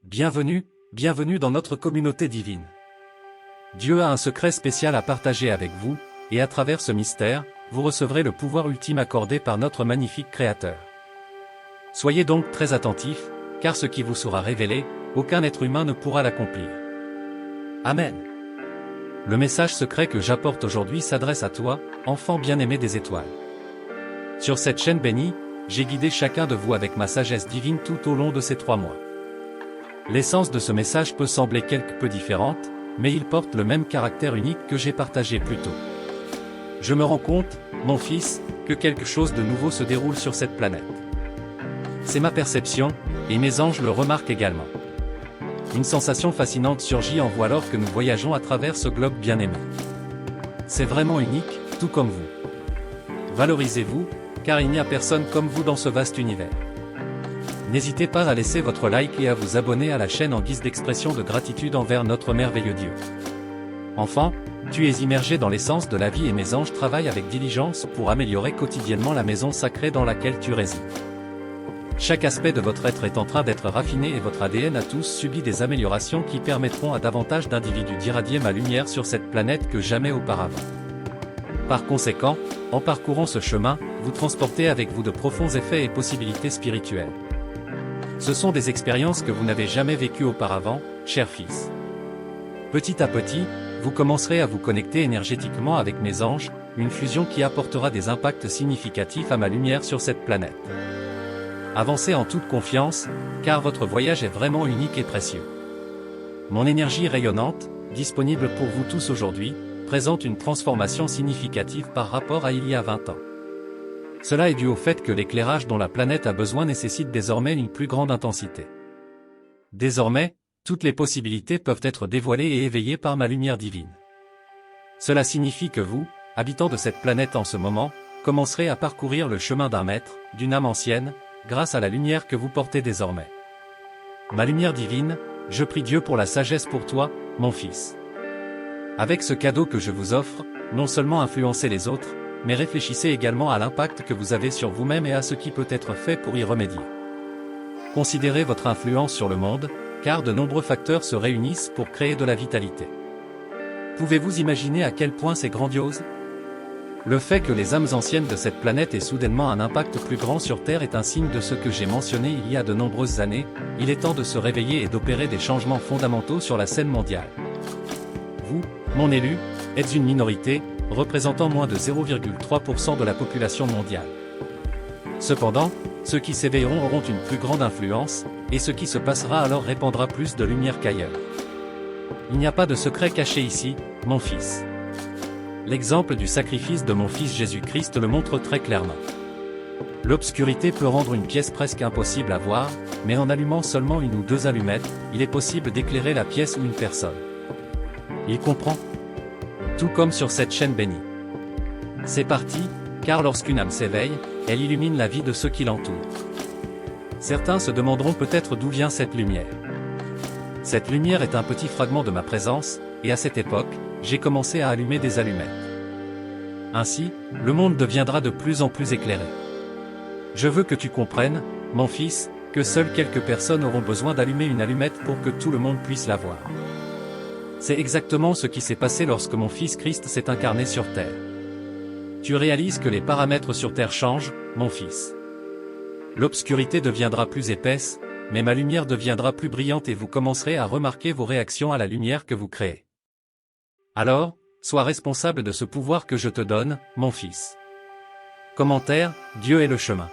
Bienvenue dans notre communauté divine. Dieu a un secret spécial à partager avec vous, et à travers ce mystère, vous recevrez le pouvoir ultime accordé par notre magnifique Créateur. Soyez donc très attentifs, car ce qui vous sera révélé, aucun être humain ne pourra l'accomplir. Amen. Le message secret que j'apporte aujourd'hui s'adresse à toi, enfant bien-aimé des étoiles. Sur cette chaîne bénie, j'ai guidé chacun de vous avec ma sagesse divine tout au long de ces 3 mois. L'essence de ce message peut sembler quelque peu différente, mais il porte le même caractère unique que j'ai partagé plus tôt. Je me rends compte, mon fils, que quelque chose de nouveau se déroule sur cette planète. C'est ma perception, et mes anges le remarquent également. Une sensation fascinante surgit en vous alors que nous voyageons à travers ce globe bien-aimé. C'est vraiment unique, tout comme vous. Valorisez-vous, car il n'y a personne comme vous dans ce vaste univers. N'hésitez pas à laisser votre like et à vous abonner à la chaîne en guise d'expression de gratitude envers notre merveilleux Dieu. Enfant, tu es immergé dans l'essence de la vie et mes anges travaillent avec diligence pour améliorer quotidiennement la maison sacrée dans laquelle tu résides. Chaque aspect de votre être est en train d'être raffiné et votre ADN a tous subi des améliorations qui permettront à davantage d'individus d'irradier ma lumière sur cette planète que jamais auparavant. Par conséquent, en parcourant ce chemin, vous transportez avec vous de profonds effets et possibilités spirituelles. Ce sont des expériences que vous n'avez jamais vécues auparavant, cher fils. Petit à petit, vous commencerez à vous connecter énergétiquement avec mes anges, une fusion qui apportera des impacts significatifs à ma lumière sur cette planète. Avancez en toute confiance, car votre voyage est vraiment unique et précieux. Mon énergie rayonnante, disponible pour vous tous aujourd'hui, présente une transformation significative par rapport à il y a 20 ans. Cela est dû au fait que l'éclairage dont la planète a besoin nécessite désormais une plus grande intensité. Désormais, toutes les possibilités peuvent être dévoilées et éveillées par ma lumière divine. Cela signifie que vous, habitants de cette planète en ce moment, commencerez à parcourir le chemin d'un maître, d'une âme ancienne, grâce à la lumière que vous portez désormais. Ma lumière divine, je prie Dieu pour la sagesse pour toi, mon fils. Avec ce cadeau que je vous offre, non seulement influencez les autres, mais réfléchissez également à l'impact que vous avez sur vous-même et à ce qui peut être fait pour y remédier. Considérez votre influence sur le monde, car de nombreux facteurs se réunissent pour créer de la vitalité. Pouvez-vous imaginer à quel point c'est grandiose ? Le fait que les âmes anciennes de cette planète aient soudainement un impact plus grand sur Terre est un signe de ce que j'ai mentionné il y a de nombreuses années, il est temps de se réveiller et d'opérer des changements fondamentaux sur la scène mondiale. Vous, mon élu, êtes une minorité, représentant moins de 0,3% de la population mondiale. Cependant, ceux qui s'éveilleront auront une plus grande influence, et ce qui se passera alors répandra plus de lumière qu'ailleurs. Il n'y a pas de secret caché ici, mon fils. L'exemple du sacrifice de mon fils Jésus-Christ le montre très clairement. L'obscurité peut rendre une pièce presque impossible à voir, mais en allumant seulement 1 ou 2 allumettes, il est possible d'éclairer la pièce ou une personne. Il comprend ? Tout comme sur cette chaîne bénie. C'est parti, car lorsqu'une âme s'éveille, elle illumine la vie de ceux qui l'entourent. Certains se demanderont peut-être d'où vient cette lumière. Cette lumière est un petit fragment de ma présence, et à cette époque, j'ai commencé à allumer des allumettes. Ainsi, le monde deviendra de plus en plus éclairé. Je veux que tu comprennes, mon fils, que seules quelques personnes auront besoin d'allumer une allumette pour que tout le monde puisse la voir. C'est exactement ce qui s'est passé lorsque mon fils Christ s'est incarné sur Terre. Tu réalises que les paramètres sur Terre changent, mon fils. L'obscurité deviendra plus épaisse, mais ma lumière deviendra plus brillante et vous commencerez à remarquer vos réactions à la lumière que vous créez. Alors, sois responsable de ce pouvoir que je te donne, mon fils. Commentaire, Dieu est le chemin.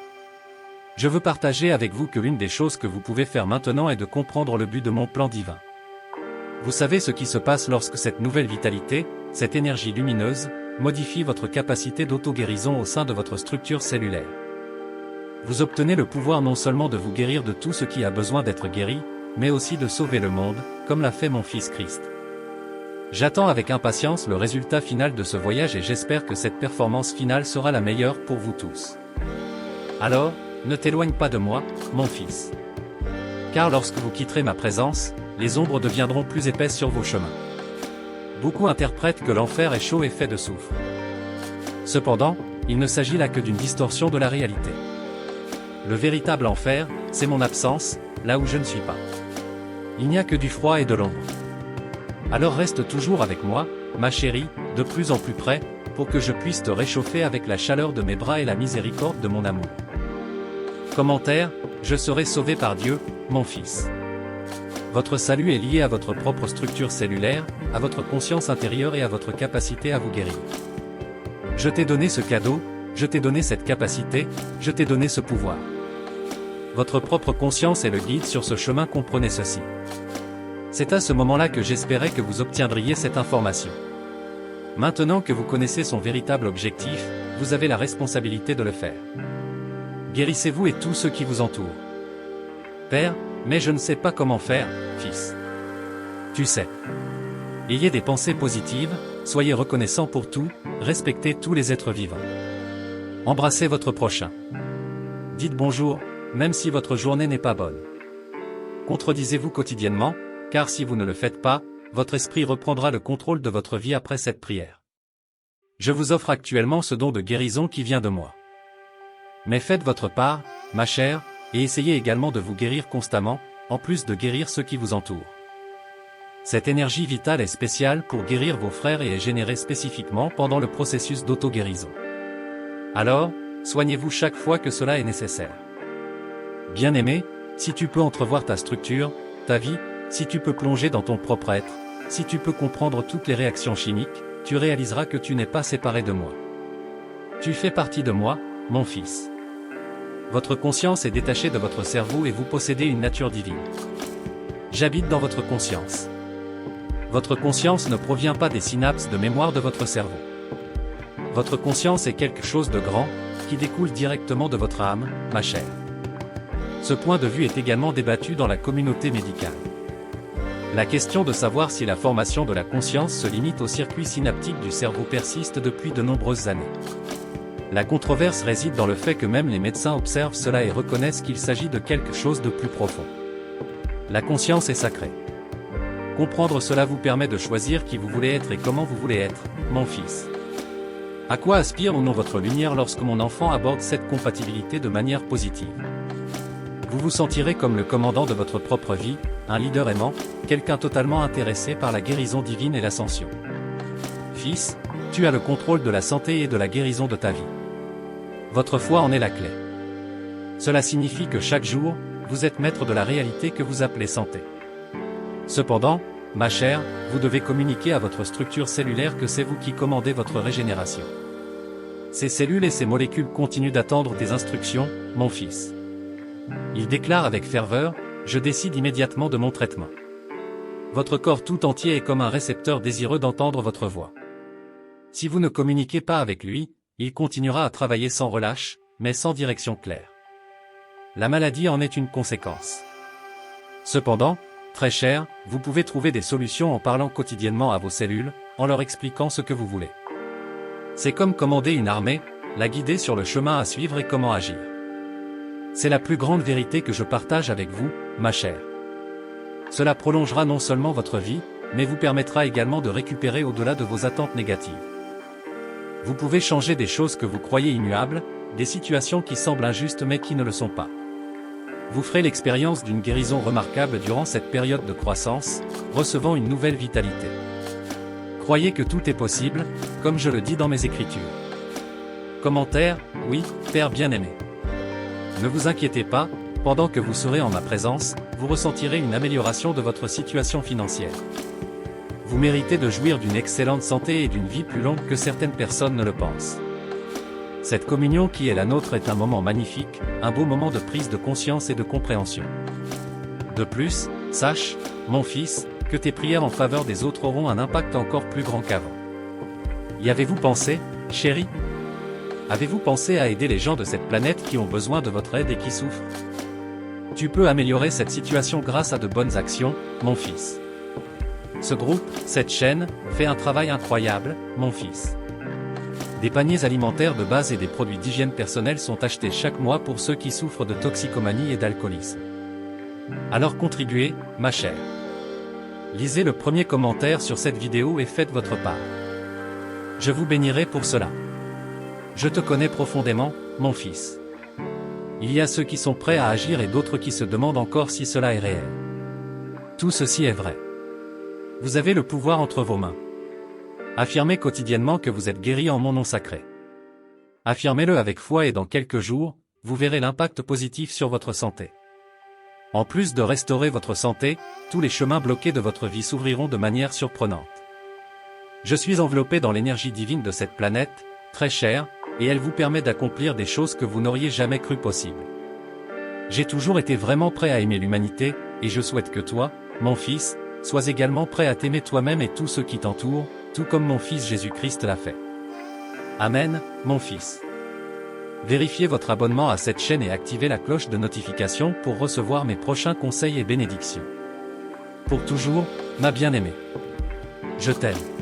Je veux partager avec vous que l'une des choses que vous pouvez faire maintenant est de comprendre le but de mon plan divin. Vous savez ce qui se passe lorsque cette nouvelle vitalité, cette énergie lumineuse, modifie votre capacité d'auto-guérison au sein de votre structure cellulaire. Vous obtenez le pouvoir non seulement de vous guérir de tout ce qui a besoin d'être guéri, mais aussi de sauver le monde, comme l'a fait mon fils Christ. J'attends avec impatience le résultat final de ce voyage et j'espère que cette performance finale sera la meilleure pour vous tous. Alors, ne t'éloigne pas de moi, mon fils. Car lorsque vous quitterez ma présence, les ombres deviendront plus épaisses sur vos chemins. Beaucoup interprètent que l'enfer est chaud et fait de soufre. Cependant, il ne s'agit là que d'une distorsion de la réalité. Le véritable enfer, c'est mon absence, là où je ne suis pas. il n'y a que du froid et de l'ombre. Alors reste toujours avec moi, ma chérie, de plus en plus près, pour que je puisse te réchauffer avec la chaleur de mes bras et la miséricorde de mon amour. Commentaire, je serai sauvé par Dieu, mon fils. Votre salut est lié à votre propre structure cellulaire, à votre conscience intérieure et à votre capacité à vous guérir. Je t'ai donné ce cadeau, je t'ai donné cette capacité, je t'ai donné ce pouvoir. Votre propre conscience est le guide sur ce chemin, comprenez ceci. C'est à ce moment-là que j'espérais que vous obtiendriez cette information. Maintenant que vous connaissez son véritable objectif, vous avez la responsabilité de le faire. Guérissez-vous et tous ceux qui vous entourent. Père, mais je ne sais pas comment faire, fils. Tu sais. Ayez des pensées positives, soyez reconnaissants pour tout, respectez tous les êtres vivants. Embrassez votre prochain. Dites bonjour, même si votre journée n'est pas bonne. Contredisez-vous quotidiennement, car si vous ne le faites pas, votre esprit reprendra le contrôle de votre vie après cette prière. Je vous offre actuellement ce don de guérison qui vient de moi. Mais faites votre part, ma chère, et essayez également de vous guérir constamment, en plus de guérir ceux qui vous entourent. Cette énergie vitale est spéciale pour guérir vos frères et est générée spécifiquement pendant le processus d'auto-guérison. Alors, soignez-vous chaque fois que cela est nécessaire. Bien-aimé, si tu peux entrevoir ta structure, ta vie, si tu peux plonger dans ton propre être, si tu peux comprendre toutes les réactions chimiques, tu réaliseras que tu n'es pas séparé de moi. Tu fais partie de moi, mon fils. Votre conscience est détachée de votre cerveau et vous possédez une nature divine. J'habite dans votre conscience. Votre conscience ne provient pas des synapses de mémoire de votre cerveau. Votre conscience est quelque chose de grand, qui découle directement de votre âme, ma chère. Ce point de vue est également débattu dans la communauté médicale. La question de savoir si la formation de la conscience se limite au circuit synaptique du cerveau persiste depuis de nombreuses années. La controverse réside dans le fait que même les médecins observent cela et reconnaissent qu'il s'agit de quelque chose de plus profond. La conscience est sacrée. Comprendre cela vous permet de choisir qui vous voulez être et comment vous voulez être, mon fils. À quoi aspire ou non votre lumière lorsque mon enfant aborde cette compatibilité de manière positive? Vous vous sentirez comme le commandant de votre propre vie, un leader aimant, quelqu'un totalement intéressé par la guérison divine et l'ascension. Fils, tu as le contrôle de la santé et de la guérison de ta vie. Votre foi en est la clé. Cela signifie que chaque jour, vous êtes maître de la réalité que vous appelez santé. Cependant, ma chère, vous devez communiquer à votre structure cellulaire que c'est vous qui commandez votre régénération. Ces cellules et ces molécules continuent d'attendre des instructions, mon fils. Il déclare avec ferveur, je décide immédiatement de mon traitement. Votre corps tout entier est comme un récepteur désireux d'entendre votre voix. Si vous ne communiquez pas avec lui, il continuera à travailler sans relâche, mais sans direction claire. La maladie en est une conséquence. Cependant, très cher, vous pouvez trouver des solutions en parlant quotidiennement à vos cellules, en leur expliquant ce que vous voulez. C'est comme commander une armée, la guider sur le chemin à suivre et comment agir. C'est la plus grande vérité que je partage avec vous, ma chère. Cela prolongera non seulement votre vie, mais vous permettra également de récupérer au-delà de vos attentes négatives. Vous pouvez changer des choses que vous croyez immuables, des situations qui semblent injustes mais qui ne le sont pas. Vous ferez l'expérience d'une guérison remarquable durant cette période de croissance, recevant une nouvelle vitalité. Croyez que tout est possible, comme je le dis dans mes écritures. Commentaire, oui, Père bien-aimé. Ne vous inquiétez pas, pendant que vous serez en ma présence, vous ressentirez une amélioration de votre situation financière. Vous méritez de jouir d'une excellente santé et d'une vie plus longue que certaines personnes ne le pensent. Cette communion qui est la nôtre est un moment magnifique, un beau moment de prise de conscience et de compréhension. De plus, sache, mon fils, que tes prières en faveur des autres auront un impact encore plus grand qu'avant. Y avez-vous pensé, chérie? Avez-vous pensé à aider les gens de cette planète qui ont besoin de votre aide et qui souffrent? Tu peux améliorer cette situation grâce à de bonnes actions, mon fils. Ce groupe, cette chaîne, fait un travail incroyable, mon fils. Des paniers alimentaires de base et des produits d'hygiène personnelle sont achetés chaque mois pour ceux qui souffrent de toxicomanie et d'alcoolisme. Alors contribuez, ma chère. Lisez le premier commentaire sur cette vidéo et faites votre part. Je vous bénirai pour cela. Je te connais profondément, mon fils. Il y a ceux qui sont prêts à agir et d'autres qui se demandent encore si cela est réel. Tout ceci est vrai. Vous avez le pouvoir entre vos mains. Affirmez quotidiennement que vous êtes guéri en mon nom sacré. Affirmez-le avec foi et dans quelques jours, vous verrez l'impact positif sur votre santé. En plus de restaurer votre santé, tous les chemins bloqués de votre vie s'ouvriront de manière surprenante. Je suis enveloppé dans l'énergie divine de cette planète, très chère, et elle vous permet d'accomplir des choses que vous n'auriez jamais cru possibles. J'ai toujours été vraiment prêt à aimer l'humanité, et je souhaite que toi, mon fils, sois également prêt à t'aimer toi-même et tous ceux qui t'entourent, tout comme mon fils Jésus-Christ l'a fait. Amen, mon fils. Vérifiez votre abonnement à cette chaîne et activez la cloche de notification pour recevoir mes prochains conseils et bénédictions. Pour toujours, ma bien-aimée. Je t'aime.